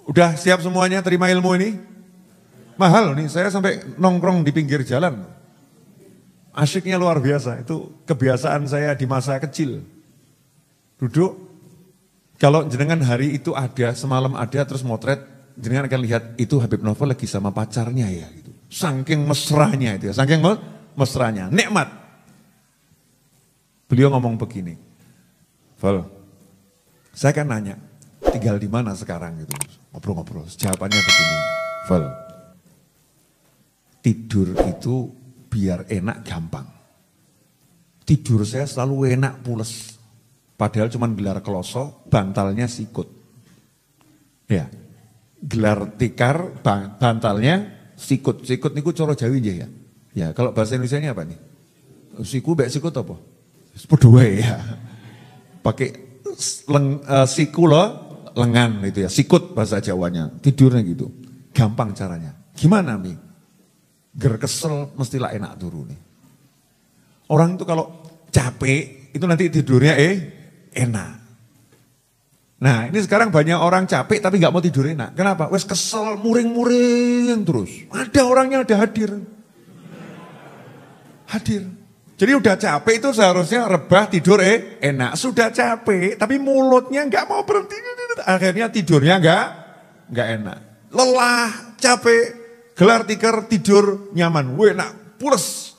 Udah siap semuanya terima ilmu ini? Mahal nih, saya sampai nongkrong di pinggir jalan. Asyiknya luar biasa, itu kebiasaan saya di masa kecil. Duduk, kalau jenengan hari itu ada, semalam ada, terus motret, jenengan akan lihat itu Habib Novel lagi sama pacarnya ya. Gitu. Saking mesranya itu ya, saking mesranya, nikmat. Beliau ngomong begini, Val, saya kan nanya, tinggal di mana sekarang gitu, ngobrol-ngobrol, jawabannya begini, Val, tidur itu biar enak gampang. Tidur saya selalu enak pules. Padahal cuma gelar kloso, bantalnya sikut. Ya, gelar tikar, bantalnya sikut. Sikut niku coro Jawi ya. Ya, kalau bahasa Indonesianya apa nih? Siku, sikut apa? Sepedua ya. Pakai siku loh, lengan gitu ya. Sikut bahasa Jawanya. Tidurnya gitu. Gampang caranya. Gimana Mi? Ger kesel mestilah enak turun nih. Orang itu kalau capek itu nanti tidurnya enak. Nah ini sekarang banyak orang capek tapi nggak mau tidur enak. Kenapa? Wes kesel muring-muring terus. Ada orangnya ada hadir. Jadi udah capek itu seharusnya rebah tidur enak. Sudah capek tapi mulutnya nggak mau berhenti. Akhirnya tidurnya nggak enak. Lelah, capek. Gelar tikar tidur nyaman, enak, pules.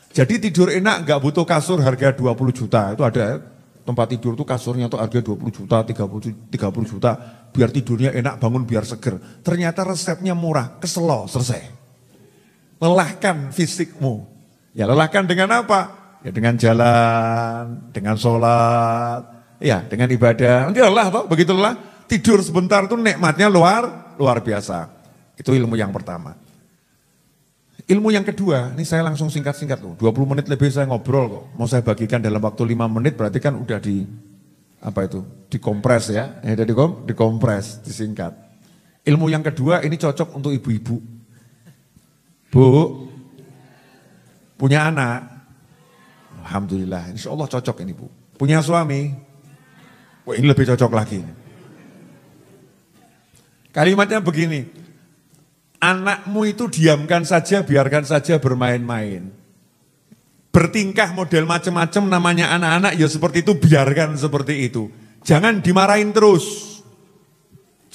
Jadi tidur enak gak butuh kasur harga 20 juta. Itu ada tempat tidur tuh kasurnya tuh harga 20 juta, 30 juta. Biar tidurnya enak, bangun biar seger. Ternyata resepnya murah, keselo, selesai. Lelahkan fisikmu. Ya lelahkan dengan apa? Ya dengan jalan, dengan sholat, ya dengan ibadah. Nanti lelah toh, begitu lelah. Tidur sebentar tuh nikmatnya luar biasa. Itu ilmu yang pertama. Ilmu yang kedua, ini saya langsung singkat-singkat loh. 20 menit lebih saya ngobrol kok. Mau saya bagikan dalam waktu 5 menit berarti kan udah dikompres ya. Dikompres, disingkat. Ilmu yang kedua ini cocok untuk ibu-ibu. Bu, punya anak. Alhamdulillah, insya Allah cocok ini Bu. Punya suami. Wah ini lebih cocok lagi. Kalimatnya begini. Anakmu itu diamkan saja, biarkan saja bermain-main. Bertingkah model macam-macam namanya anak-anak ya seperti itu, biarkan seperti itu. Jangan dimarahin terus.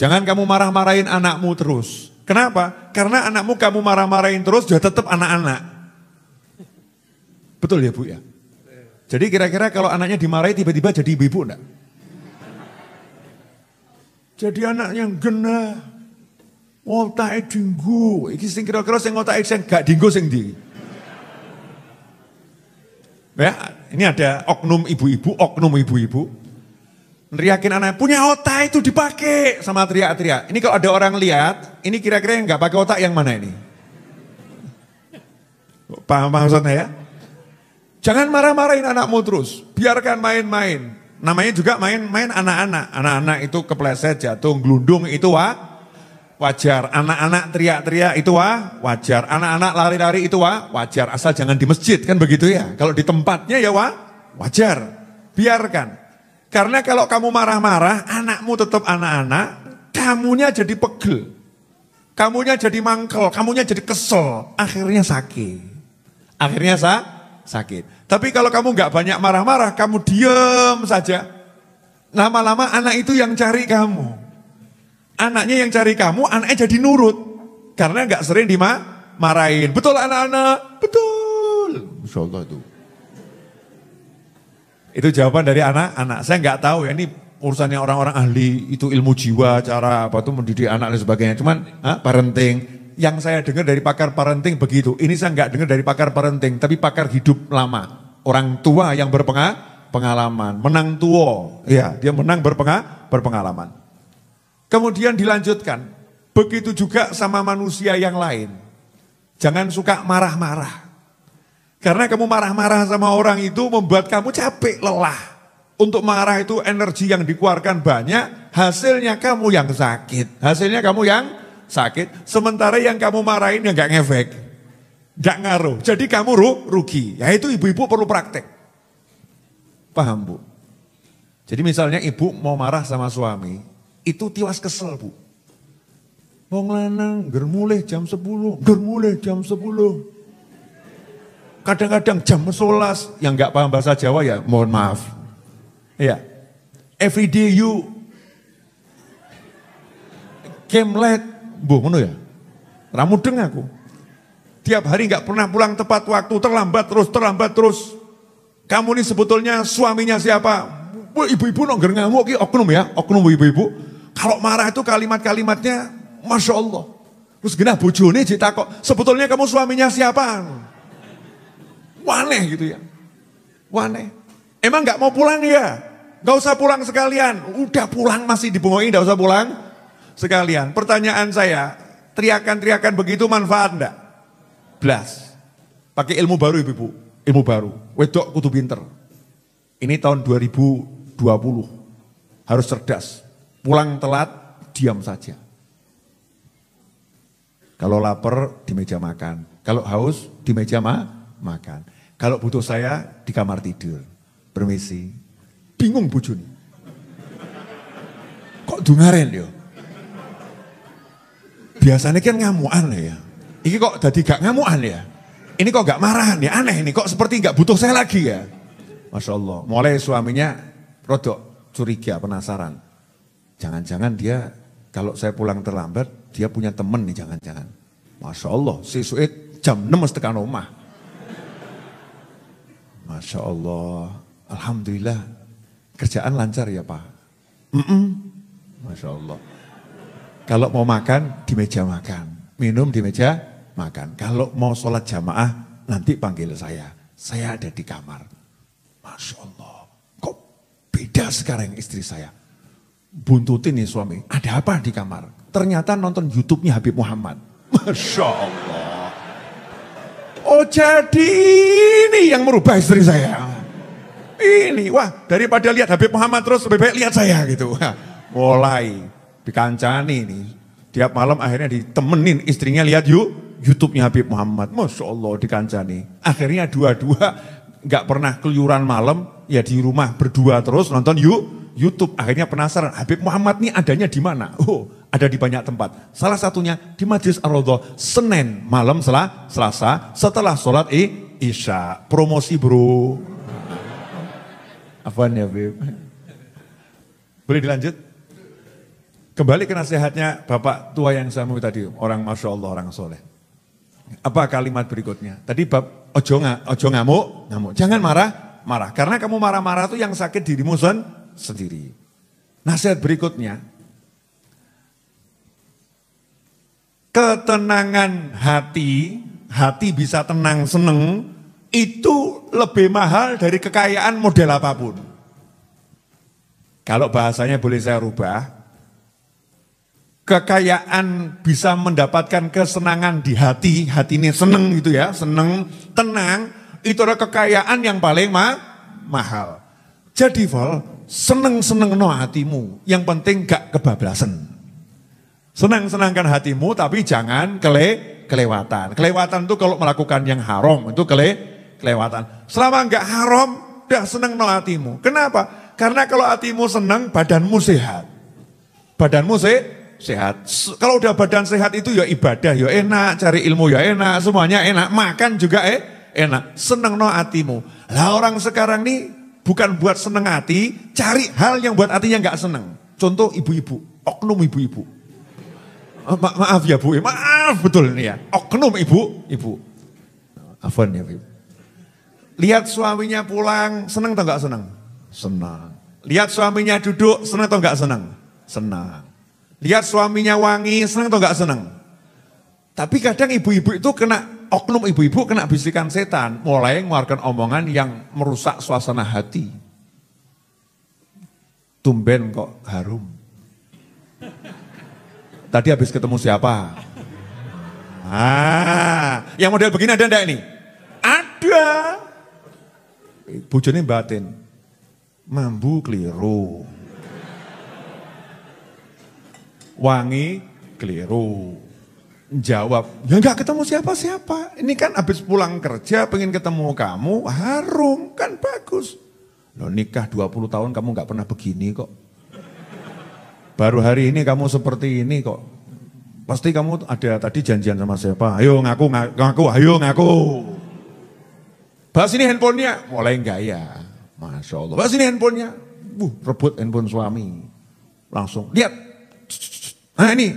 Jangan kamu marah-marahin anakmu terus. Kenapa? Karena anakmu kamu marah-marahin terus dia tetap anak-anak. Betul ya Bu ya? Jadi kira-kira kalau anaknya dimarahi tiba-tiba jadi ibu-ibu enggak? Jadi anaknya genah. Ngotake dinggo, iki sing kira-kira sing ngotake sing gak dinggo sing ndi. Ya, ini ada oknum ibu-ibu neriakin anaknya, punya otak itu dipakai sama teriak-teriak. Ini kalau ada orang lihat, ini kira-kira yang gak pakai otak yang mana ini? Paham maksudnya ya? Jangan marah-marahin anakmu terus, biarkan main-main. Namanya juga main-main anak-anak. Anak-anak itu kepleset, jatuh, gelundung itu wajar. Anak-anak teriak-teriak itu wajar. Anak-anak lari-lari itu wajar. Asal jangan di masjid kan begitu ya. Kalau di tempatnya ya wajar. Biarkan. Karena kalau kamu marah-marah, anakmu tetap anak-anak, kamunya jadi pegel. Kamunya jadi mangkel, kamunya jadi kesel. Akhirnya sakit. Sakit. Tapi kalau kamu nggak banyak marah-marah, kamu diem saja. Lama-lama anak itu yang cari kamu. Anaknya yang cari kamu, anaknya jadi nurut. Karena gak sering dimarahin. Betul anak-anak? Betul. Insya Allah itu. Itu jawaban dari anak-anak. Saya gak tahu ya, ini urusannya orang-orang ahli. Itu ilmu jiwa, cara apa tuh mendidik anak dan sebagainya. Cuman parenting. Yang saya dengar dari pakar parenting begitu. Ini saya gak dengar dari pakar parenting. Tapi pakar hidup lama. Orang tua yang berpengalaman. Menang tua. Ya, dia menang berpengalaman. Kemudian dilanjutkan, begitu juga sama manusia yang lain. Jangan suka marah-marah. Karena kamu marah-marah sama orang itu membuat kamu capek, lelah. Untuk marah itu energi yang dikeluarkan banyak, hasilnya kamu yang sakit. Sementara yang kamu marahin yang gak ngefek. Gak ngaruh, jadi kamu rugi. Ya itu ibu-ibu perlu praktek. Paham Bu? Jadi misalnya ibu mau marah sama suami, itu tiwas kesel Bu. Wong lanang ngger mulih jam 10, ngger mulih jam 10. Kadang-kadang jam 11, yang nggak paham bahasa Jawa ya mohon maaf. Iya. Every day you came late, mbuh ngono ya. Ra mudeng aku. Tiap hari nggak pernah pulang tepat waktu, terlambat terus. Kamu ini sebetulnya suaminya siapa? Ibu-ibu nongger ngamuk ki oknum ya, oknum ibu-ibu. Kalau marah itu kalimat-kalimatnya Masya Allah. Terus genah bojone ditakok, sebetulnya kamu suaminya siapa? Waneh gitu ya. Waneh. Emang nggak mau pulang ya? Nggak usah pulang sekalian. Udah pulang masih dibengoi, nggak usah pulang sekalian. Pertanyaan saya, teriakan-teriakan begitu manfaat enggak? Blas. Pakai ilmu baru ibu-ibu, ilmu baru. Wedok kudu pinter. Ini tahun 2020. Harus cerdas. Pulang telat, diam saja. Kalau lapar di meja makan, kalau haus di meja makan. Kalau butuh saya di kamar tidur. Permisi. Bingung bojone. Kok dungaren yo? Biasanya kan ngamuan ya. Ini kok jadi gak ngamuan ya? Ini kok gak marahan ya? Aneh ini kok seperti gak butuh saya lagi ya? Masya Allah. Mulai suaminya rodok curiga, penasaran. Jangan-jangan dia kalau saya pulang terlambat, dia punya temen nih jangan-jangan. Masya Allah, sesuai jam 6 tekan rumah. Masya Allah, Alhamdulillah, kerjaan lancar ya Pak. Masya Allah. Kalau mau makan, di meja makan. Minum di meja makan. Kalau mau sholat jamaah, nanti panggil saya. Saya ada di kamar. Masya Allah, kok beda sekarang istri saya. Buntutin nih suami, ada apa di kamar? Ternyata nonton YouTube-nya Habib Muhammad. Masya Allah. Oh jadi ini yang merubah istri saya. Ini, wah daripada lihat Habib Muhammad terus lebih baik lihat saya gitu. Mulai dikancani nih. Tiap malam akhirnya ditemenin istrinya lihat YouTube-nya Habib Muhammad. Masya Allah dikancani. Akhirnya dua-dua gak pernah keluyuran malam. Ya di rumah berdua terus nonton YouTube. Akhirnya penasaran Habib Muhammad ini adanya di mana? Oh, ada di banyak tempat. Salah satunya di Majlis Ar-Raudhah Senin malam Selasa setelah sholat Isya. Promosi bro. Apaan ya Habib? Boleh dilanjut? Kembali ke nasihatnya Bapak tua yang saya mau tadi. Orang Masya Allah, orang soleh. Apa kalimat berikutnya? Tadi bab ojo ngamuk. Jangan marah. Karena kamu marah-marah itu yang sakit dirimu sendiri. Nasihat berikutnya, ketenangan hati bisa tenang seneng, itu lebih mahal dari kekayaan model apapun. Kalau bahasanya boleh saya rubah, kekayaan bisa mendapatkan kesenangan di hati ini seneng gitu ya, seneng, tenang, itu adalah kekayaan yang paling mahal. Jadi Vol, seneng-seneng no hatimu, yang penting gak kebablasan. Senang-senangkan hatimu tapi jangan kelewatan. Kelewatan itu kalau melakukan yang haram, itu kelewatan. Selama gak haram, udah seneng no hatimu. Kenapa? Karena kalau hatimu senang, badanmu sehat. Badanmu sehat. Kalau udah badan sehat itu ya ibadah, ya enak, cari ilmu ya enak, semuanya enak, makan juga enak. Seneng no hatimu. Lah orang sekarang nih bukan buat seneng hati, cari hal yang buat hatinya nggak seneng. Contoh ibu-ibu, oknum ibu-ibu. Maaf ya Bu, maaf betul ini ya. Oknum ibu. Afwan ya Bu. Lihat suaminya pulang, seneng atau nggak seneng? Senang. Lihat suaminya duduk, seneng atau nggak seneng? Senang. Lihat suaminya wangi, seneng atau nggak seneng? Tapi kadang ibu-ibu itu oknum ibu-ibu kena bisikan setan, mulai mengeluarkan omongan yang merusak suasana hati. Tumben kok harum. Tadi habis ketemu siapa? Yang model begini ada enggak ini? Ada. Bojone batin. Mambu keliru. Wangi keliru. Jawab, ya enggak ketemu siapa-siapa. Ini kan habis pulang kerja pengen ketemu kamu, harum, kan bagus. Loh nikah 20 tahun kamu enggak pernah begini kok. Baru hari ini kamu seperti ini kok. Pasti kamu ada tadi janjian sama siapa? Ayo ngaku, ayo ngaku. Bahas ini handphonenya, mulai gaya. Masya Allah. Bahas ini handphonenya, rebut handphone suami. Langsung, lihat. Nah ini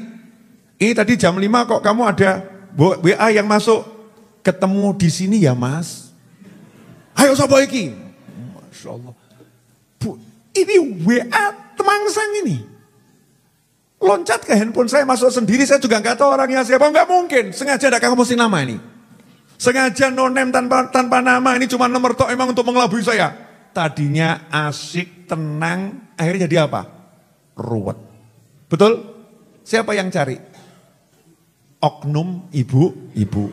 tadi jam 5 kok kamu ada WA yang masuk. Ketemu di sini ya mas. Ayo sapa iki? Masya Allah. Bu, ini WA temangsang ini. Loncat ke handphone saya masuk sendiri, saya juga nggak tahu orangnya siapa. Nggak mungkin, sengaja ada kamu mesti nama ini. Sengaja no name tanpa nama, ini cuma nomor tok emang untuk mengelabui saya. Tadinya asik, tenang, akhirnya jadi apa? Ruwet. Betul? Siapa yang cari? Oknum ibu-ibu.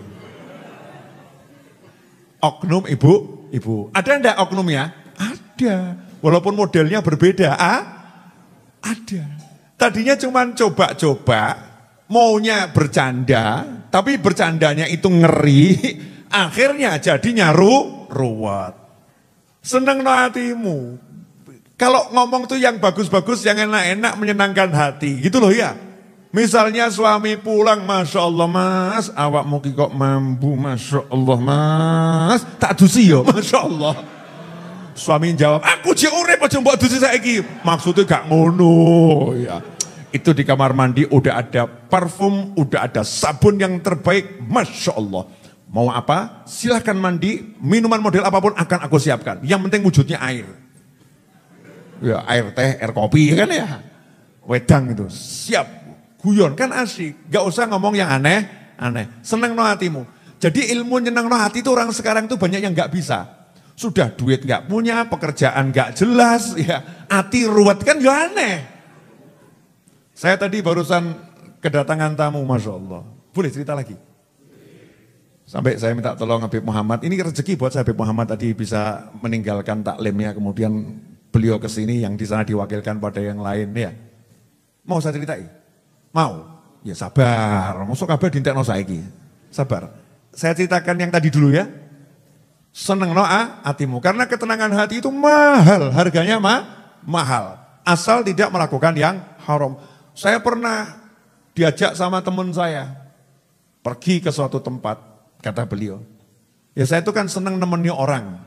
Oknum ibu-ibu. Ada enggak oknumnya? Ada. Walaupun modelnya berbeda, ada. Tadinya cuma coba-coba, maunya bercanda, tapi bercandanya itu ngeri, akhirnya jadinya ruwet. Seneng no hatimu. Kalau ngomong tuh yang bagus-bagus, yang enak-enak, menyenangkan hati, gitu loh ya. Misalnya suami pulang, Masya Allah mas, awakmu ki kok mampu, Masya Allah mas, tak dusi yo, Masya Allah. Suami jawab, aku jek urip aja mbok dusi saiki. Maksudnya gak ngono ya. Itu di kamar mandi udah ada parfum, udah ada sabun yang terbaik, Masya Allah. Mau apa? Silahkan mandi, minuman model apapun akan aku siapkan. Yang penting wujudnya air. Ya air teh, air kopi kan ya. Wedang itu, siap. Guyon kan asik, gak usah ngomong yang aneh-aneh. Seneng no hatimu. Jadi ilmu nyenang no hati itu orang sekarang itu banyak yang gak bisa. Sudah duit gak punya, pekerjaan gak jelas, ya hati ruwet kan ya aneh. Saya tadi barusan kedatangan tamu, Masya Allah. Boleh cerita lagi? Sampai saya minta tolong Habib Muhammad. Ini rezeki buat saya Habib Muhammad tadi bisa meninggalkan taklimnya. Kemudian beliau ke sini yang di sana diwakilkan pada yang lain. Ya, mau saya ceritain? Mau? Ya sabar. Masuk kabar dintekno saiki. Sabar. Saya ceritakan yang tadi dulu ya. Seneng no hatimu. Karena ketenangan hati itu mahal. Harganya mahal. Asal tidak melakukan yang haram. Saya pernah diajak sama teman saya. Pergi ke suatu tempat. Kata beliau. Ya saya itu kan seneng nemenin orang.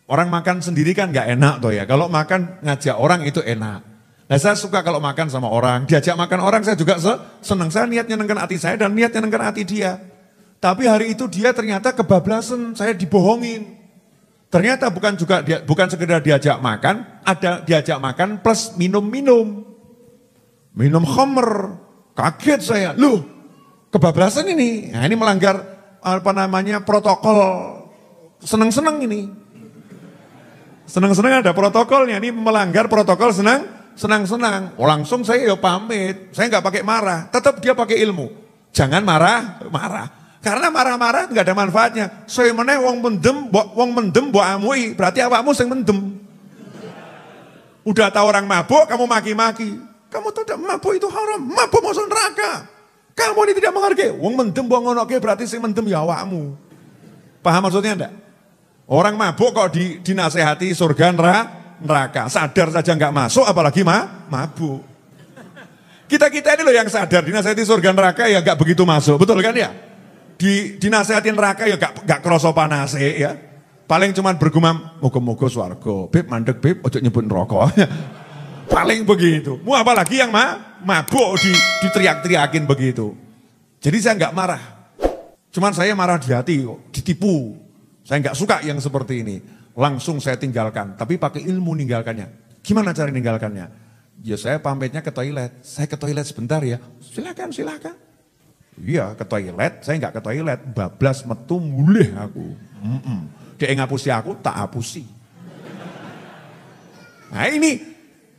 Orang makan sendiri kan gak enak tuh ya. Kalau makan ngajak orang itu enak. Nah saya suka kalau makan sama orang. Diajak makan orang saya juga seneng. Saya niatnya nyenengkan hati saya dan niatnya nyenengkan hati dia. Tapi hari itu dia ternyata kebablasan, saya dibohongin. Ternyata bukan sekedar diajak makan, ada diajak makan plus minum-minum. Minum khamr. Kaget saya, loh kebablasan ini. Nah ini melanggar protokol. Seneng-seneng ini. Seneng-seneng ada protokolnya, ini melanggar protokol senang-senang. Langsung saya pamit, saya nggak pakai marah, tetap dia pakai ilmu. Jangan marah. Karena marah-marah nggak ada manfaatnya. Saya meneh wong mendem mbok amui, berarti awakmu sing mendem. Udah tahu orang mabuk, kamu maki-maki. Kamu tahu mabuk itu haram, mabuk masuk neraka. Kamu ini tidak menghargai. Wong mendem mbok ngonoke berarti sing mendem ya awakmu. Paham maksudnya enggak? Orang mabuk kok dinasehati surga neraka. Sadar saja nggak masuk apalagi mabuk. Kita ini loh yang sadar dinasehati surga neraka ya nggak begitu masuk. Betul kan ya? Dinasehatin neraka ya gak kroso panase ya. Paling cuman bergumam, moga-moga swarga. Beb mandek beb, ojo nyebut neraka. Paling begitu. Mau apalagi yang mabuk diteriak-teriakin begitu. Jadi saya gak marah. Cuman saya marah di hati, ditipu. Saya gak suka yang seperti ini. Langsung saya tinggalkan, tapi pakai ilmu ninggalkannya. Gimana cara ninggalkannya? Ya saya pamitnya ke toilet. Saya ke toilet sebentar ya. Silakan. Iya ke toilet, saya nggak ke toilet, bablas metu mulih aku. Dia ngapusi aku, tak hapusi. Nah ini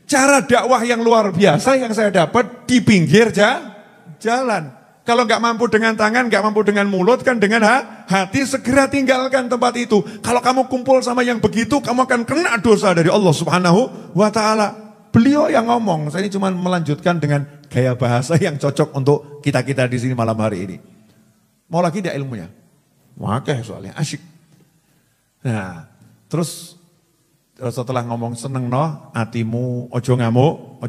cara dakwah yang luar biasa yang saya dapat di pinggir jalan. Kalau nggak mampu dengan tangan, nggak mampu dengan mulut, kan dengan hati segera tinggalkan tempat itu. Kalau kamu kumpul sama yang begitu, kamu akan kena dosa dari Allah Subhanahu wa Ta'ala. Beliau yang ngomong, saya ini cuma melanjutkan dengan gaya bahasa yang cocok untuk kita-kita di sini malam hari ini. Mau lagi tidak ilmunya? Wakeh soalnya, asyik. Nah, terus setelah ngomong seneng hatimu, ojo ngamuk.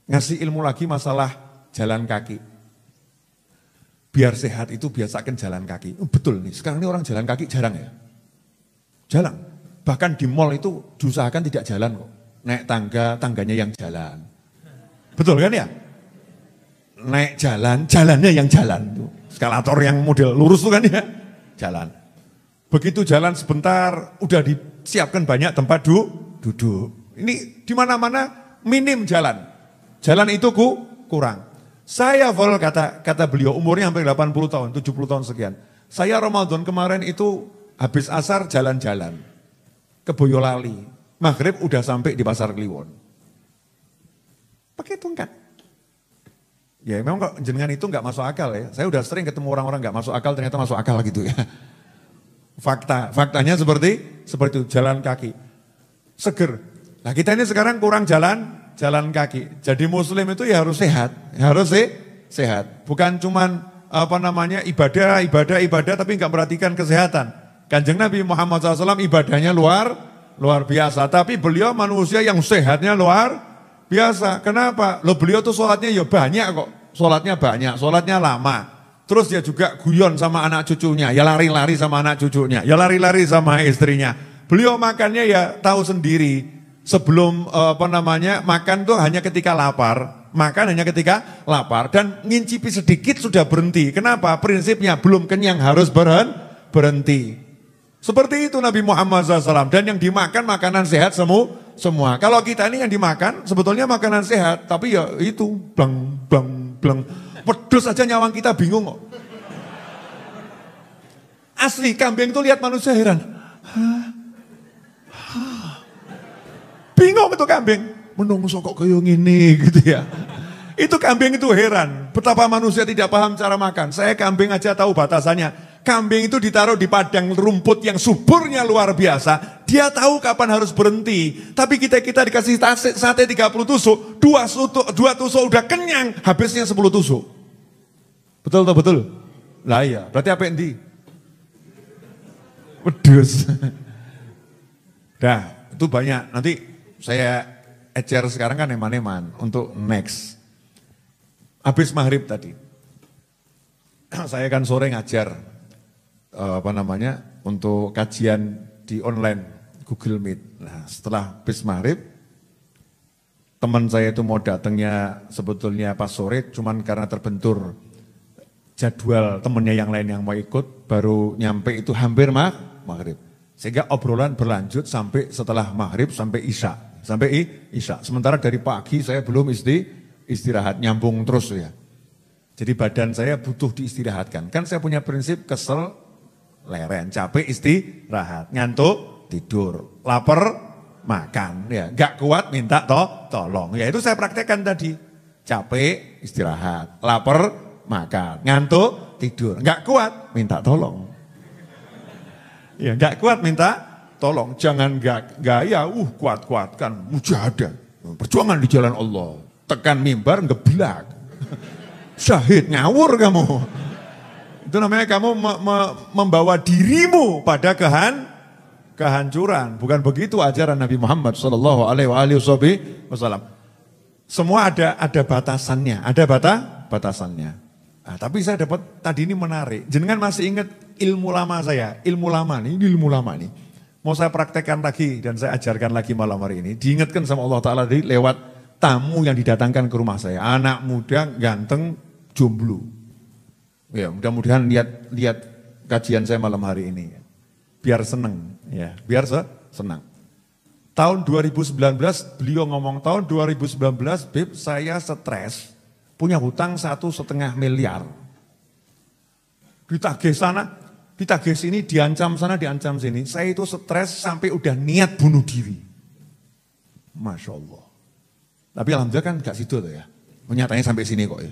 Ngasih ilmu lagi masalah jalan kaki. Biar sehat itu biasakan jalan kaki. Betul nih, sekarang ini orang jalan kaki jarang ya. Jarang. Bahkan di mall itu diusahakan tidak jalan kok. Naik tangga, tangganya yang jalan. Betul kan ya? Naik jalan, jalannya yang jalan. Eskalator yang model lurus tuh kan ya, jalan. Begitu jalan sebentar, udah disiapkan banyak tempat duduk. Ini di mana-mana minim jalan. Jalan itu kurang. Saya full kata beliau, umurnya hampir 80 tahun, 70 tahun sekian. Saya Ramadan kemarin itu habis asar jalan-jalan ke Boyolali. Maghrib udah sampai di Pasar Kliwon. Pakai tongkat. Ya memang kok jenengan itu nggak masuk akal ya. Saya udah sering ketemu orang-orang nggak masuk akal, ternyata masuk akal gitu ya. Faktanya seperti itu, jalan kaki. Seger. Nah kita ini sekarang kurang jalan kaki. Jadi muslim itu ya harus sehat, sehat. Bukan cuman ibadah tapi nggak perhatikan kesehatan. Kanjeng Nabi Muhammad SAW ibadahnya luar biasa, tapi beliau manusia yang sehatnya luar biasa. Kenapa? Beliau tuh sholatnya ya banyak kok, sholatnya lama. Terus dia juga guyon sama anak cucunya, ya lari-lari sama anak cucunya, ya lari-lari sama istrinya. Beliau makannya ya tahu sendiri, sebelum makan tuh hanya ketika lapar. Makan hanya ketika lapar dan ngincipi sedikit sudah berhenti. Kenapa? Prinsipnya belum kenyang harus berhenti. Seperti itu Nabi Muhammad SAW. Dan yang dimakan makanan sehat semua. Kalau kita ini yang dimakan sebetulnya makanan sehat. Tapi ya itu blang. Pedus aja nyawang kita bingung kok. Asli kambing itu lihat manusia heran. Bingung itu kambing. Menungso kok kayak gini gitu ya. Itu kambing itu heran. Betapa manusia tidak paham cara makan. Saya kambing aja tahu batasannya. Kambing itu ditaruh di padang rumput yang suburnya luar biasa. Dia tahu kapan harus berhenti. Tapi kita dikasih sate 30 tusuk. 2 tusuk udah kenyang. Habisnya 10 tusuk. Betul. Lah iya. Berarti apa yang pedus. Dah itu banyak. Nanti saya ecer sekarang kan eman-eman untuk next. Habis maghrib tadi. Saya kan sore ngajar untuk kajian di online Google Meet. Nah, setelah habis maghrib teman saya itu mau datangnya sebetulnya pas sore cuman karena terbentur jadwal temennya yang lain yang mau ikut baru nyampe itu hampir maghrib. Sehingga obrolan berlanjut sampai setelah maghrib sampai isya. Sementara dari pagi saya belum istirahat, nyambung terus ya. Jadi badan saya butuh diistirahatkan. Kan saya punya prinsip kesel, leren, capek istirahat, ngantuk, tidur, lapar, makan. Ya, gak kuat minta tolong. Ya itu saya praktekkan tadi. Capek, istirahat, lapar, makan, ngantuk, tidur. Gak kuat minta tolong. Ya gak kuat minta tolong, jangan gaya, kuat-kuatkan, mujahadah, perjuangan di jalan Allah, tekan mimbar ngeblak, syahid ngawur kamu. Itu namanya kamu membawa dirimu pada kehancuran. Bukan begitu ajaran Nabi Muhammad Sallallahu Alaihi Wasallam. Semua ada batasannya, batasannya. Nah, tapi saya dapat tadi ini menarik. Jenengan masih ingat ilmu lama saya, ilmu lama nih. Mau saya praktekkan lagi dan saya ajarkan lagi malam hari ini. Diingatkan sama Allah Ta'ala lewat tamu yang didatangkan ke rumah saya. Anak muda, ganteng, jomblo. Ya, mudah-mudahan lihat kajian saya malam hari ini. Biar seneng, ya, biar senang. Tahun 2019 beliau ngomong tahun 2019, Beb, saya stres, punya hutang 1,5 miliar. Ditagih sana, ditagih sini, diancam sana, diancam sini. Saya itu stres sampai udah niat bunuh diri. Masya Allah. Tapi alhamdulillah kan gak situ tuh ya. Nyatanya sampai sini kok ya.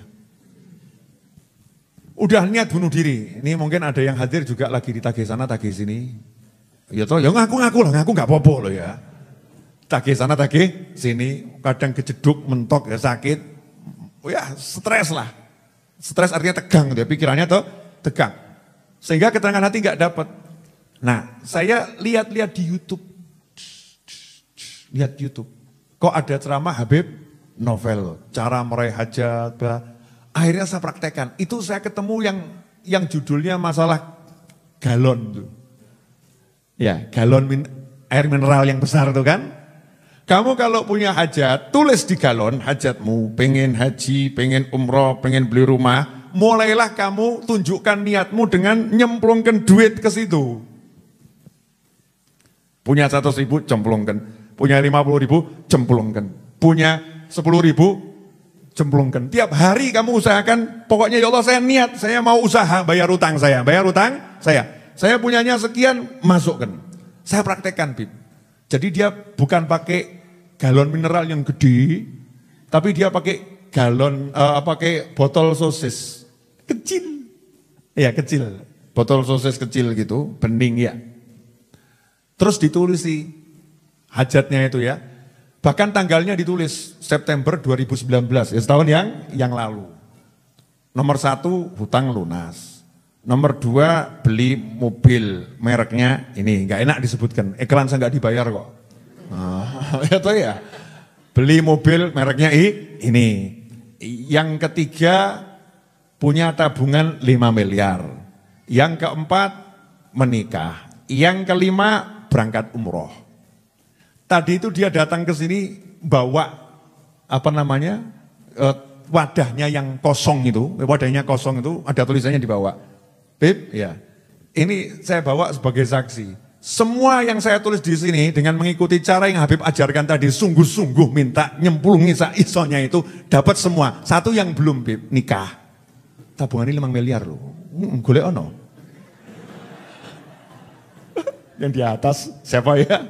Udah niat bunuh diri. Ini mungkin ada yang hadir juga lagi ditagih sana, tagih sini. Ya toh, ya ngaku-ngaku lah, ngaku gak apa-apa loh ya. Tagih sana, tagih sini. Kadang kejeduk, mentok, ya sakit. Ya stres lah. Stres artinya tegang, ya pikirannya tuh tegang. Sehingga ketenangan hati nggak dapat. Nah, saya lihat-lihat di YouTube. Lihat YouTube. Kok ada ceramah Habib Novel, cara meraih hajat, Akhirnya saya praktekkan. Itu saya ketemu yang judulnya masalah galon tuh. Ya, galon air mineral yang besar tuh kan. Kamu kalau punya hajat, tulis di galon hajatmu. Pengen haji, pengen umroh, pengen beli rumah. Mulailah kamu tunjukkan niatmu dengan nyemplungkan duit ke situ. Punya 100.000, cemplungkan. Punya 50.000, cemplungkan. Punya 10.000, cemplungkan. Tiap hari kamu usahakan, pokoknya ya Allah saya niat, saya mau usaha bayar utang saya. Bayar utang saya. Saya punyanya sekian, masukkan. Saya praktekkan, Bib. Jadi dia bukan pakai galon mineral yang gede, tapi dia pakai galon, pakai botol sosis. Kecil. Ya kecil. Botol sosis kecil gitu, bening ya. Terus ditulis sih hajatnya itu ya. Bahkan tanggalnya ditulis September 2019, ya setahun yang lalu. Nomor 1, hutang lunas. Nomor 2, beli mobil mereknya ini, nggak enak disebutkan, iklan saya nggak dibayar kok. Itu ya, beli mobil mereknya ini. Yang ketiga, punya tabungan 5 miliar. Yang keempat, menikah. Yang kelima, berangkat umroh. Tadi itu dia datang ke sini bawa wadahnya yang kosong itu, ada tulisannya dibawa. Bib, ya. Ini saya bawa sebagai saksi. Semua yang saya tulis di sini dengan mengikuti cara yang Habib ajarkan tadi, sungguh-sungguh minta nyemplungi isonya itu dapat semua. Satu yang belum, Bib, nikah. Tabungannya 5 miliar loh. Golek ono. Yang di atas siapa ya?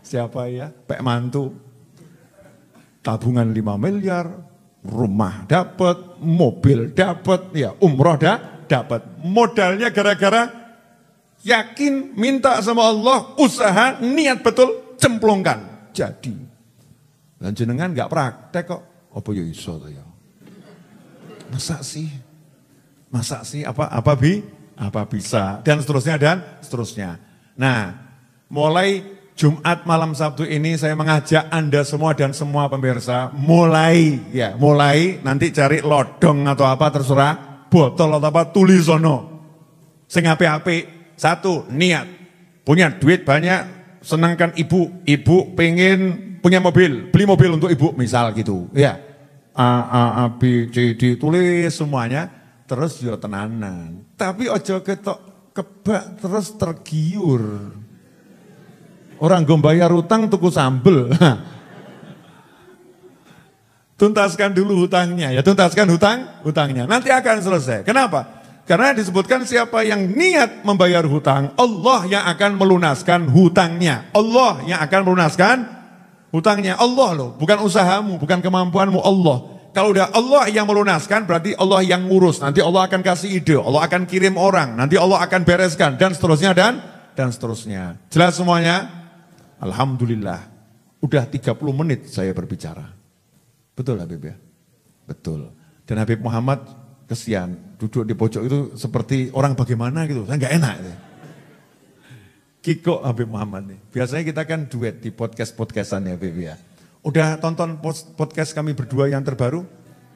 Siapa ya? Pek mantu. Tabungan 5 miliar, rumah dapat, mobil dapat, ya umroh dapat. Modalnya gara-gara yakin minta sama Allah, usaha, niat betul, cemplungkan. Jadi. Dan jenengan enggak praktek kok. Apa ya iso to ya? Masa sih apa bisa dan seterusnya. Nah, mulai Jumat malam Sabtu ini saya mengajak Anda semua dan semua pemirsa mulai nanti cari lodong atau apa terserah. Botol atau apa tulisono. Sing apik-apik. 1, niat. Punya duit banyak, senangkan ibu. Ibu pengen punya mobil, beli mobil untuk ibu misal gitu. Ya. A B C D tulis semuanya terus yo tenanan. Tapi ojo ketok kebak terus tergiur. Orang go bayar utang tuku sambel. Tuntaskan dulu hutangnya, ya tuntaskan hutangnya. Nanti akan selesai. Kenapa? Karena disebutkan siapa yang niat membayar hutang, Allah yang akan melunaskan hutangnya. Allah yang akan melunaskan hutangnya. Allah loh, bukan usahamu, bukan kemampuanmu, Allah. Kalau udah Allah yang melunaskan, berarti Allah yang ngurus. Nanti Allah akan kasih ide, Allah akan kirim orang, nanti Allah akan bereskan, dan seterusnya, dan seterusnya. Jelas semuanya? Alhamdulillah. Udah 30 menit saya berbicara. Betul Habib ya? Betul. Dan Habib Muhammad kesian, duduk di pojok itu seperti orang bagaimana gitu, saya nggak enak. Kiko Habib Muhammad nih. Biasanya kita kan duet di podcast-podcastan ya Habib ya. Udah tonton podcast kami berdua yang terbaru?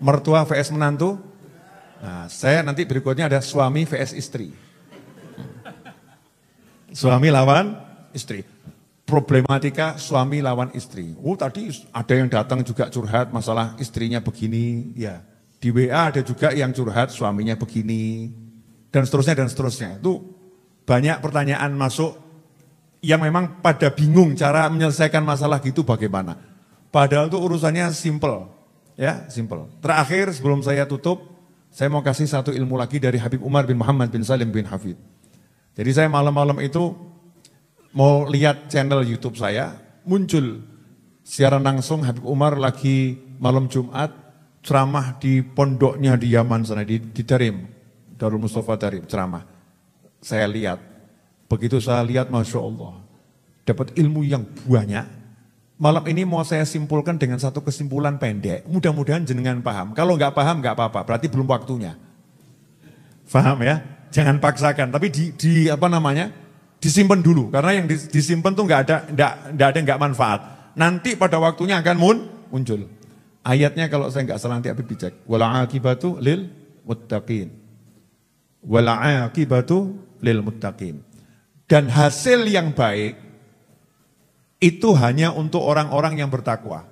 Mertua vs menantu? Nah, saya nanti berikutnya ada suami vs istri. Suami lawan istri. Problematika suami lawan istri. Tadi ada yang datang juga curhat masalah istrinya begini, ya. Di WA ada juga yang curhat suaminya begini, dan seterusnya. Itu banyak pertanyaan masuk yang memang pada bingung cara menyelesaikan masalah gitu bagaimana. Padahal itu urusannya simple, ya, simple. Terakhir sebelum saya tutup, saya mau kasih satu ilmu lagi dari Habib Umar bin Muhammad bin Salim bin Hafid. Jadi saya malam-malam itu mau lihat channel YouTube saya, muncul siaran langsung Habib Umar lagi malam Jumat ceramah di pondoknya di Yaman sana, di Darim, Darul Mustafa Darim, ceramah. Saya lihat, begitu saya lihat Masya Allah, dapat ilmu yang banyak. Malam ini mau saya simpulkan dengan satu kesimpulan pendek, mudah-mudahan jenengan paham. Kalau nggak paham nggak apa-apa, berarti belum waktunya. Paham ya? Jangan paksakan, tapi disimpan dulu, karena yang disimpan tuh nggak ada yang nggak manfaat. Nanti pada waktunya akan muncul. Ayatnya kalau saya nggak salah nanti Habib dicek. Wala akibatu lil muttaqin. Wala akibatu lil muttaqin. Dan hasil yang baik itu hanya untuk orang-orang yang bertakwa.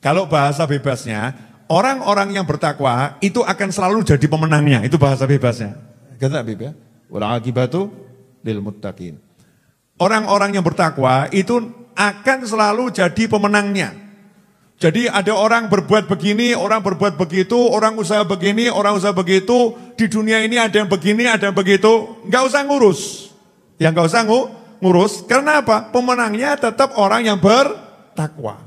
Kalau bahasa bebasnya, orang-orang yang bertakwa itu akan selalu jadi pemenangnya. Itu bahasa bebasnya. Kata Habib ya. Wala akibatu lil muttaqin. Orang-orang yang bertakwa itu akan selalu jadi pemenangnya. Jadi ada orang berbuat begini, orang berbuat begitu, orang usaha begini, orang usaha begitu. Di dunia ini ada yang begini, ada yang begitu. Enggak usah ngurus. Ya enggak usah ngurus. Karena apa? Pemenangnya tetap orang yang bertakwa.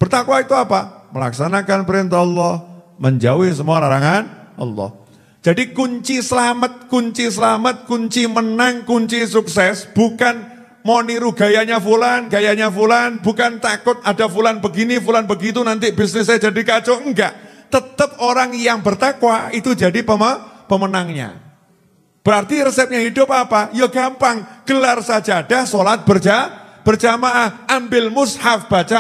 Bertakwa itu apa? Melaksanakan perintah Allah, menjauhi semua larangan Allah. Jadi kunci selamat, kunci menang, kunci sukses bukan mau niru gayanya fulan, bukan takut ada fulan begini, fulan begitu, nanti bisnis saya jadi kacau. Enggak, tetap orang yang bertakwa itu jadi pemenangnya. Berarti resepnya hidup apa? Ya gampang, gelar sajadah, sholat berjamaah, ambil mushaf, baca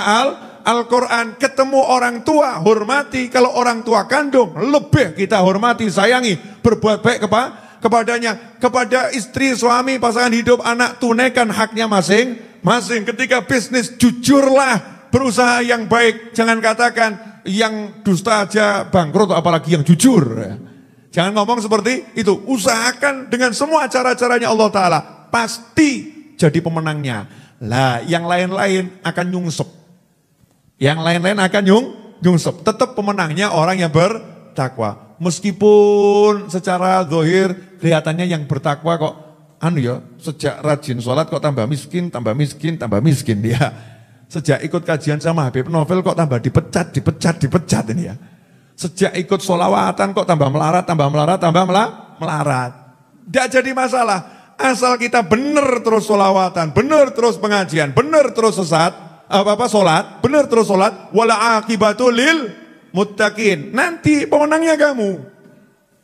Al-Quran, ketemu orang tua, hormati. Kalau orang tua kandung, lebih kita hormati, sayangi, berbuat baik kepadanya, kepada istri, suami, pasangan hidup, anak, tunaikan haknya masing-masing. Ketika bisnis, jujurlah, berusaha yang baik. Jangan katakan yang dusta aja bangkrut, apalagi yang jujur. Jangan ngomong seperti itu. Usahakan dengan semua cara-caranya Allah Ta'ala. Pasti jadi pemenangnya. Lah, yang lain-lain akan nyungsep. Yang lain-lain akan nyungsep. Tetap pemenangnya orang yang bertakwa. Meskipun secara zahir kelihatannya yang bertakwa kok sejak rajin sholat kok tambah miskin dia. Sejak ikut kajian sama Habib Novel kok tambah dipecat ini ya. Sejak ikut sholawatan kok tambah melarat. Tidak jadi masalah. Asal kita benar terus sholawatan, benar terus pengajian, benar terus sholat, benar terus sholat, wala akibatu lil muttaqin. Nanti pemenangnya kamu.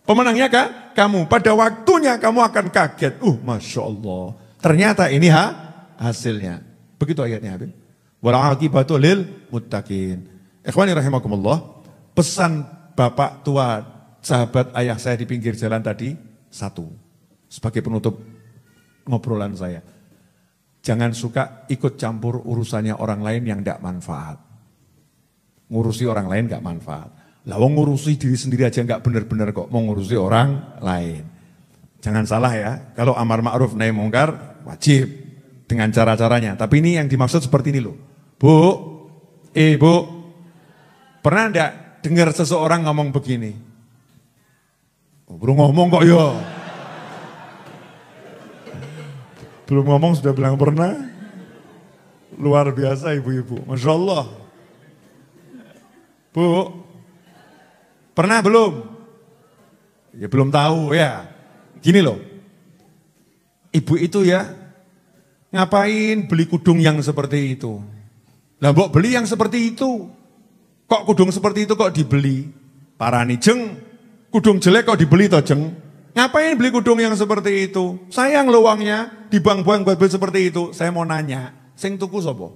Pemenangnya kamu. Pada waktunya kamu akan kaget. Masya Allah. Ternyata ini hasilnya. Begitu ayatnya Habib. Wala akibatu lil muttaqin. Ikhwani rahimakumullah. Pesan bapak tua, sahabat ayah saya di pinggir jalan tadi, satu. Sebagai penutup ngobrolan saya. Jangan suka ikut campur urusannya orang lain yang tidak manfaat. Ngurusi orang lain gak manfaat. Lah wong ngurusi diri sendiri aja gak benar-benar kok, mau ngurusi orang lain. Jangan salah ya, kalau amar ma'ruf nahi mungkar wajib dengan cara-caranya. Tapi ini yang dimaksud seperti ini loh. Bu, ibu, pernah enggak dengar seseorang ngomong begini? Belum ngomong kok ya. Belum ngomong sudah bilang pernah. Luar biasa ibu-ibu, Masya Allah. Bu, pernah belum? Ya belum tahu ya. Gini loh, ibu itu ya ngapain beli kudung yang seperti itu? Lah mbok beli yang seperti itu. Kok kudung seperti itu kok dibeli? Parani jeng, kudung jelek kok dibeli toh jeng? Ngapain beli kudung yang seperti itu? Sayang lo uangnya, dibuang-buang buat beli seperti itu. Saya mau nanya, sing tuku sapa?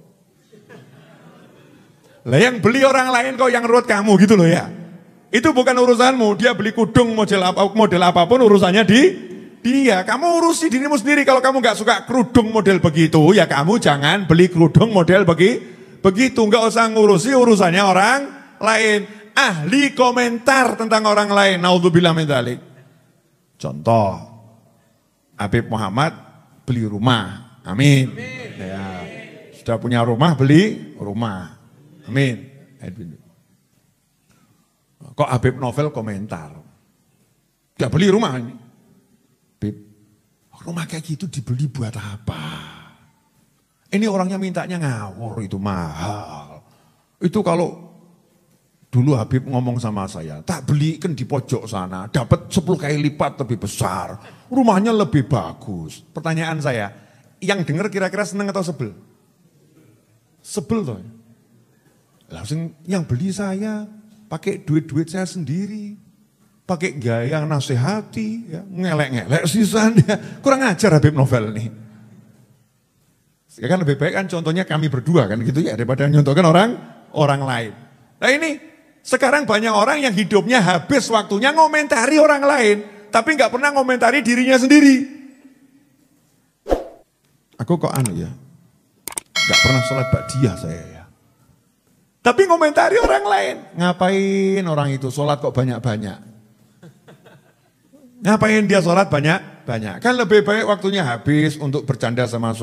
Lah yang beli orang lain kok yang ruwet kamu gitu loh ya. Itu bukan urusanmu, dia beli kudung model apapun urusannya dia. Kamu urusi dirimu sendiri. Kalau kamu gak suka kerudung model begitu, ya kamu jangan beli kerudung model begitu. Gak usah ngurusi urusannya orang lain. Ahli komentar tentang orang lain. Naudzubillah min dzalik. Contoh, Habib Muhammad beli rumah. Amin. Ya. Sudah punya rumah, beli rumah. Amin. Kok Habib Novel komentar? Gak beli rumah ini. Habib, rumah kayak gitu dibeli buat apa? Ini orangnya mintanya ngawur, itu mahal. Itu kalau dulu Habib ngomong sama saya, tak belikan di pojok sana, dapat 10 kali lipat lebih besar. Rumahnya lebih bagus. Pertanyaan saya, yang dengar kira-kira seneng atau sebel? Sebel toh. Langsung yang beli saya, pakai duit-duit saya sendiri, pakai gaya nasihati, ya, ngelek-ngelek sisanya. Kurang ajar Habib Novel nih. Ya kan lebih baik kan contohnya kami berdua kan gitu ya, daripada nyontohkan orang lain. Nah ini Sekarang banyak orang yang hidupnya habis waktunya ngomentari orang lain, tapi nggak pernah ngomentari dirinya sendiri. Aku kok ya, nggak pernah sholat ba'diyah saya ya. Tapi ngomentari orang lain, ngapain orang itu sholat kok banyak-banyak? Ngapain dia sholat banyak-banyak? Kan lebih baik waktunya habis untuk bercanda sama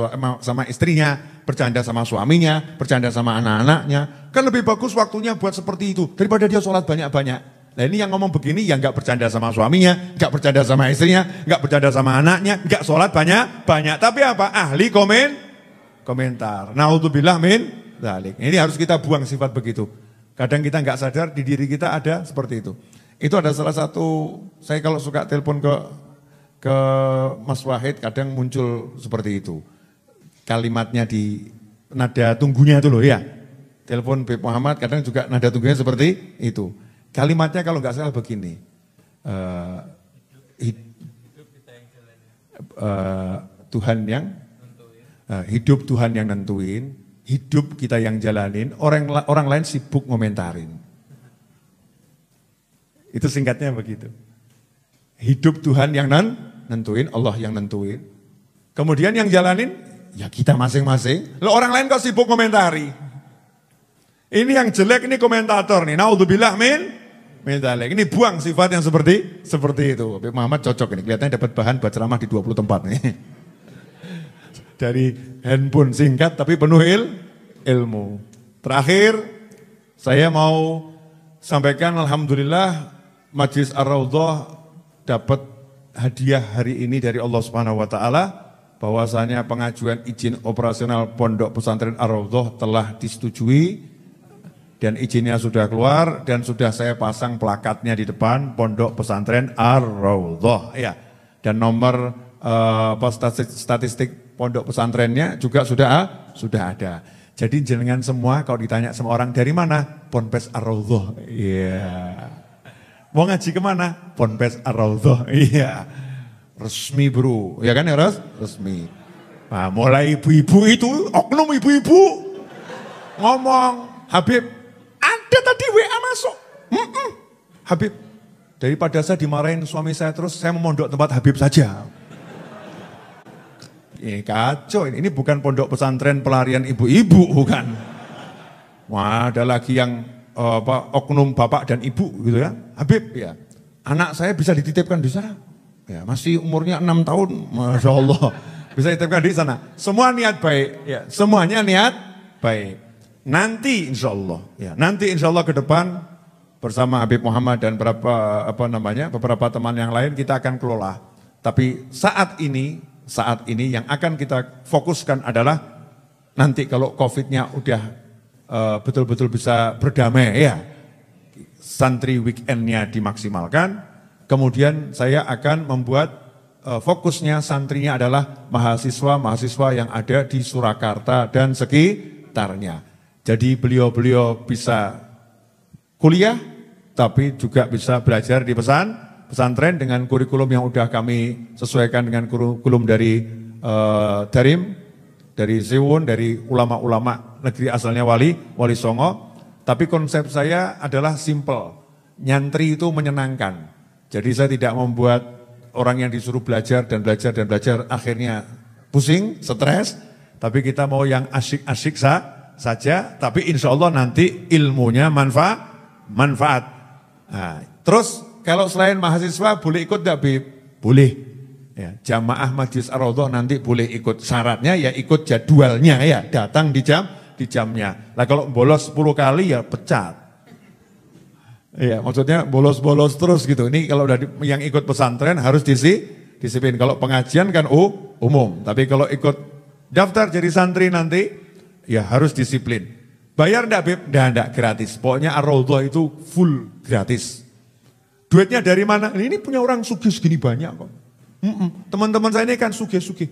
istrinya, bercanda sama suaminya, bercanda sama anak-anaknya. Kan lebih bagus waktunya buat seperti itu daripada dia sholat banyak-banyak. Nah ini yang ngomong begini yang gak bercanda sama suaminya, gak bercanda sama istrinya, gak bercanda sama anaknya, gak sholat banyak-banyak. Tapi apa? Ahli komentar. Naudzubillah min dzalik. Ini harus kita buang sifat begitu. Kadang kita gak sadar di diri kita ada seperti itu. Itu ada salah satu, saya kalau suka telepon ke Mas Wahid kadang muncul seperti itu. Kalimatnya di nada tunggunya itu loh ya. Telepon Beb Muhammad kadang juga nada tunggunya seperti itu. Kalimatnya kalau nggak salah begini. Tuhan yang hidup Tuhan yang nentuin, hidup kita yang jalanin, orang lain sibuk ngomentarin. Itu singkatnya begitu. Hidup Tuhan yang nentuin, Allah yang nentuin. Kemudian yang jalanin, ya kita masing-masing. Loh orang lain kok sibuk komentari. Ini yang jelek, ini komentator nih. Naudzubillah min dzalik. Ini buang sifat yang seperti itu. Habib Muhammad cocok ini, kelihatannya dapat bahan buat ceramah di 20 tempat nih. Dari handphone singkat tapi penuh ilmu. Terakhir, saya mau sampaikan alhamdulillah Majelis Ar-Raudhah dapat hadiah hari ini dari Allah Subhanahu wa taala bahwasanya pengajuan izin operasional Pondok Pesantren Ar-Raudhah telah disetujui dan izinnya sudah keluar dan sudah saya pasang plakatnya di depan Pondok Pesantren Ar-Raudhah ya. Dan nomor statistik pondok pesantrennya juga sudah ada. Jadi jenengan semua kalau ditanya sama orang dari mana? Ponpes Ar-Raudhah. Iya. Mau ngaji kemana? Ponpes Ar-Raudhah. Iya. Resmi bro. Ya kan ya resmi. Nah mulai ibu-ibu itu, oknum ibu-ibu. Ngomong, Habib, ada tadi WA masuk. Habib, daripada saya dimarahin suami saya terus, saya mau mondok tempat Habib saja. Ini kacau, ini bukan pondok pesantren pelarian ibu-ibu, bukan. Wah, ada lagi yang oknum bapak dan ibu gitu ya. Habib ya, anak saya bisa dititipkan di sana. Ya, masih umurnya 6 tahun, Masya Allah. Bisa dititipkan di sana. Semua niat baik, ya, semuanya niat baik. Nanti insya Allah ke depan bersama Habib Muhammad dan beberapa teman yang lain kita akan kelola. Tapi saat ini yang akan kita fokuskan adalah nanti kalau COVID-nya udah betul-betul bisa berdamai ya, santri weekendnya dimaksimalkan, kemudian saya akan membuat fokusnya santrinya adalah mahasiswa yang ada di Surakarta dan sekitarnya. Jadi beliau bisa kuliah, tapi juga bisa belajar di pesantren dengan kurikulum yang udah kami sesuaikan dengan kurikulum dari Darim, dari Siwun, dari ulama-ulama negeri asalnya Wali Songo. Tapi konsep saya adalah simple, nyantri itu menyenangkan. Jadi saya tidak membuat orang yang disuruh belajar dan belajar akhirnya pusing, stres. Tapi kita mau yang asyik-asyik saja, tapi insya Allah nanti ilmunya manfaat. Nah, terus kalau selain mahasiswa boleh ikut enggak, Bib? Boleh. Ya, jamaah Majelis Ar-Raudhah nanti boleh ikut. Syaratnya ya ikut jadwalnya ya, datang di jamnya. Nah kalau bolos 10 kali ya pecat. Iya, maksudnya bolos-bolos terus gitu. Ini kalau udah yang ikut pesantren harus disiplin. Kalau pengajian kan umum, tapi kalau ikut daftar jadi santri nanti ya harus disiplin. Bayar enggak, Bib? Enggak, gratis. Pokoknya Ar-Raudhah itu full gratis. Duitnya dari mana? Ini punya orang sugih segini banyak kok. Teman-teman saya ini kan sugih-sugih.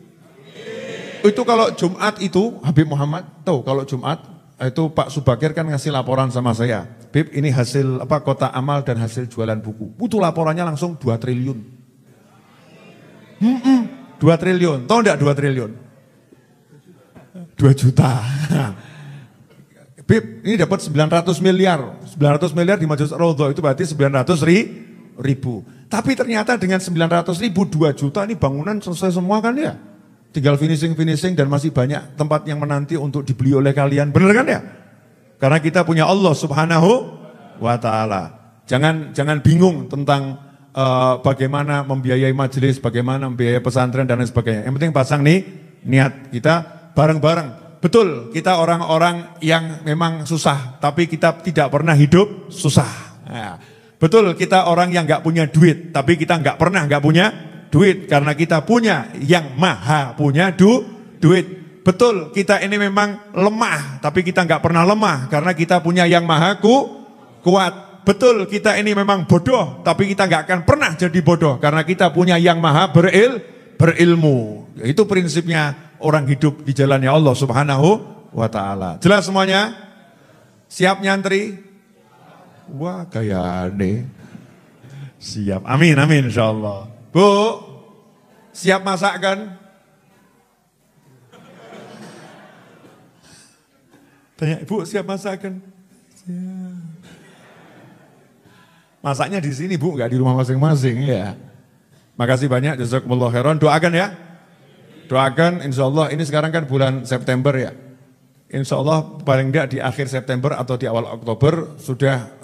Itu kalau Jumat itu, Habib Muhammad, tahu kalau Jumat, itu Pak Subakir kan ngasih laporan sama saya. Bib, ini hasil kotak amal dan hasil jualan buku. Itu laporannya langsung 2 triliun. 2 triliun, tahu enggak 2 triliun? 2 juta. Bib, ini dapat 900 miliar. 900 miliar di Majelis Raudhah itu berarti 900 ribu. Tapi ternyata dengan 900 ribu, 2 juta ini bangunan selesai semua kan ya? Tinggal finishing dan masih banyak tempat yang menanti untuk dibeli oleh kalian. Benar kan ya? Karena kita punya Allah Subhanahu wa Ta'ala. Jangan bingung tentang bagaimana membiayai majelis, bagaimana membiayai pesantren dan lain sebagainya. Yang penting pasang nih niat kita bareng-bareng. Betul, kita orang-orang yang memang susah, tapi kita tidak pernah hidup susah. Nah, betul, kita orang yang nggak punya duit, tapi kita nggak pernah nggak punya duit karena kita punya yang maha punya duit. Betul, kita ini memang lemah, tapi kita nggak pernah lemah karena kita punya yang maha kuat. Betul, kita ini memang bodoh, tapi kita nggak akan pernah jadi bodoh karena kita punya yang maha berilmu. Itu prinsipnya orang hidup di jalannya Allah Subhanahu wa Ta'ala. Jelas semuanya? Siap nyantri? Wah, kayak aneh. Siap, amin insyaallah. Bu, siap masak kan? Tanya, Bu, siap masak kan? Siap. Masaknya di sini, Bu, nggak di rumah masing-masing ya. Makasih banyak, jazakumullah khairan. Doakan ya. Doakan, insyaallah ini sekarang kan bulan September ya. Insyaallah paling tidak di akhir September atau di awal Oktober sudah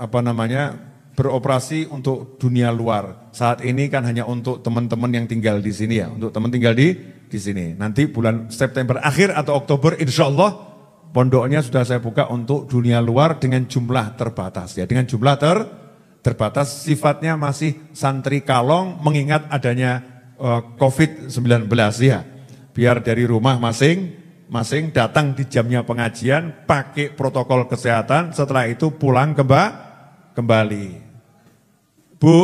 beroperasi untuk dunia luar. Saat ini kan hanya untuk teman-teman yang tinggal di sini ya, untuk teman tinggal di sini. Nanti bulan September akhir atau Oktober insyaallah pondoknya sudah saya buka untuk dunia luar dengan jumlah terbatas ya, dengan jumlah terbatas, sifatnya masih santri kalong mengingat adanya COVID-19 ya. Biar dari rumah masing-masing datang di jamnya pengajian, pakai protokol kesehatan, setelah itu pulang kembali. Bu,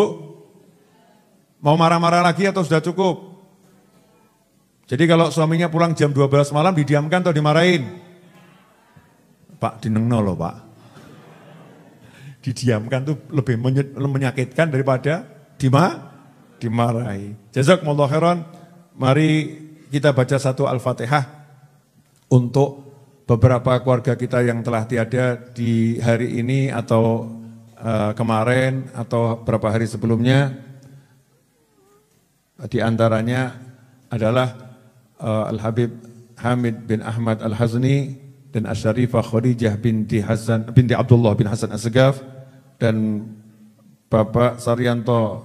mau marah-marah lagi atau sudah cukup? Jadi kalau suaminya pulang jam 12 malam didiamkan atau dimarahin? Pak, dinengno loh Pak. Didiamkan tuh lebih menyakitkan daripada dimarahi. Jazakumullah khairan. Mari kita baca satu Al-Fatihah untuk beberapa keluarga kita yang telah tiada di hari ini atau kemarin atau beberapa hari sebelumnya. Di antaranya adalah Al-Habib Hamid bin Ahmad Al-Hazni dan Asy-Syarifah Khadijah binti Abdullah bin Hasan As-Segaf dan Bapak Saryanto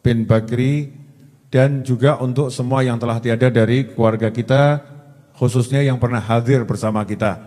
bin Bakri, dan juga untuk semua yang telah tiada dari keluarga kita, khususnya yang pernah hadir bersama kita.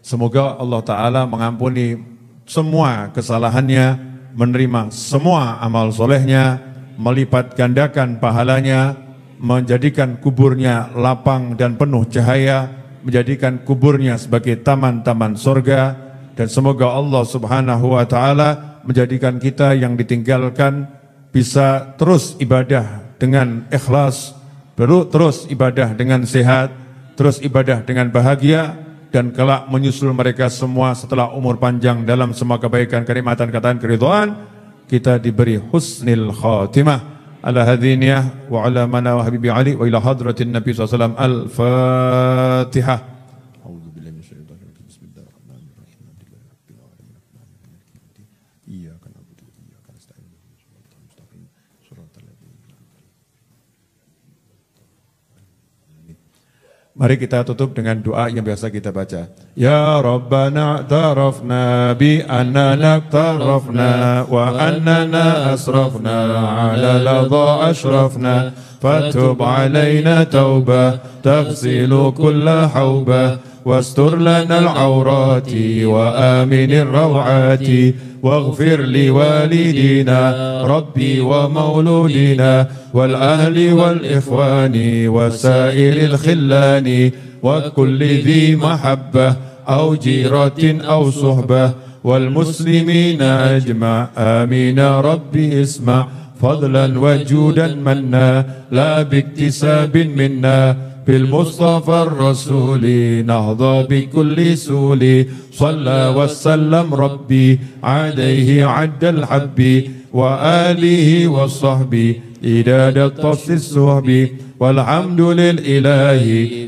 Semoga Allah Ta'ala mengampuni semua kesalahannya, menerima semua amal solehnya, melipat gandakan pahalanya, menjadikan kuburnya lapang dan penuh cahaya, menjadikan kuburnya sebagai taman-taman surga, dan semoga Allah Subhanahu wa Ta'ala menjadikan kita yang ditinggalkan bisa terus ibadah dengan ikhlas, terus ibadah dengan sehat, terus ibadah dengan bahagia, dan kelak menyusul mereka semua setelah umur panjang dalam semua kebaikan, kenikmatan, kataan, keridhaan, kita diberi husnil khatimah. Ala hadiniyah wa ala mana wa habibi Ali wa ila hadratin Nabi SAW. Al-Fatihah. Mari kita tutup dengan doa yang biasa kita baca. Ya Rabbana tarafna bi annana tarafna wa annana asrafna ala ladha ashrafna fatub alaina tawbah taghsilu kulla hawbah wastur lana al-awrati wa aminir rawati واغفر لوالدينا ربي ومولودنا والأهل والإخوان وسائر الخلان وكل ذي محبة أو جيرة أو صحبة والمسلمين أجمع آمين ربي اسمع فضلا وجودا منا لا باكتساب منا بالمصطفى الرسول نهضى بكل سول صلى وسلم ربي عليه عد الحب وآله وصحبه إداد تص الصحب والحمد للإله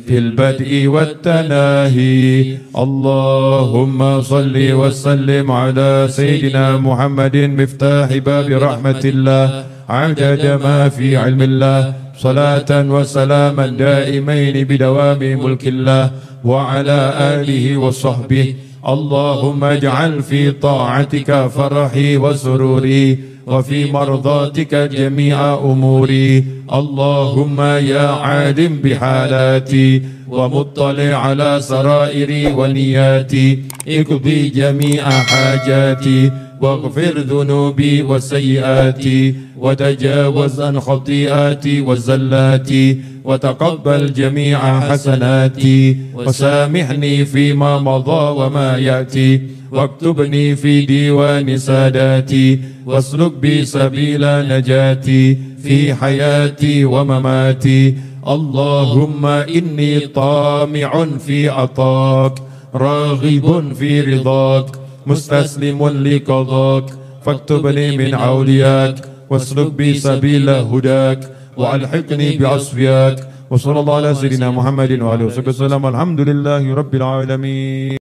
في البدء والتناهي. اللهم صل وسلم على سيدنا محمد مفتاح باب رحمة الله عدد ما في علم الله صلاة وسلاما دائمين بدوام ملك الله وعلى آله وصحبه. اللهم اجعل في طاعتك فرحي وسروري وفي مرضاتك جميع أموري. اللهم يا عالم بحالاتي ومطلع على سرائري ونياتي اقضي جميع حاجاتي واغفر ذنوبي وسيئاتي وتجاوز عن خطيئاتي وزلاتي وتقبل جميع حسناتي وسامحني فيما مضى وما يأتي واكتبني في ديوان ساداتي واسلك بي سبيل نجاتي في حياتي ومماتي. اللهم إني طامع في عطاك راغب في رضاك مستسلم لقضاك فاكتبني من أولياك واسلك بي سبيل هداك وألحقني بأصفياك. وصلى الله على سيدنا محمد وعلى آله وصحبه وسلم. الحمد لله رب العالمين.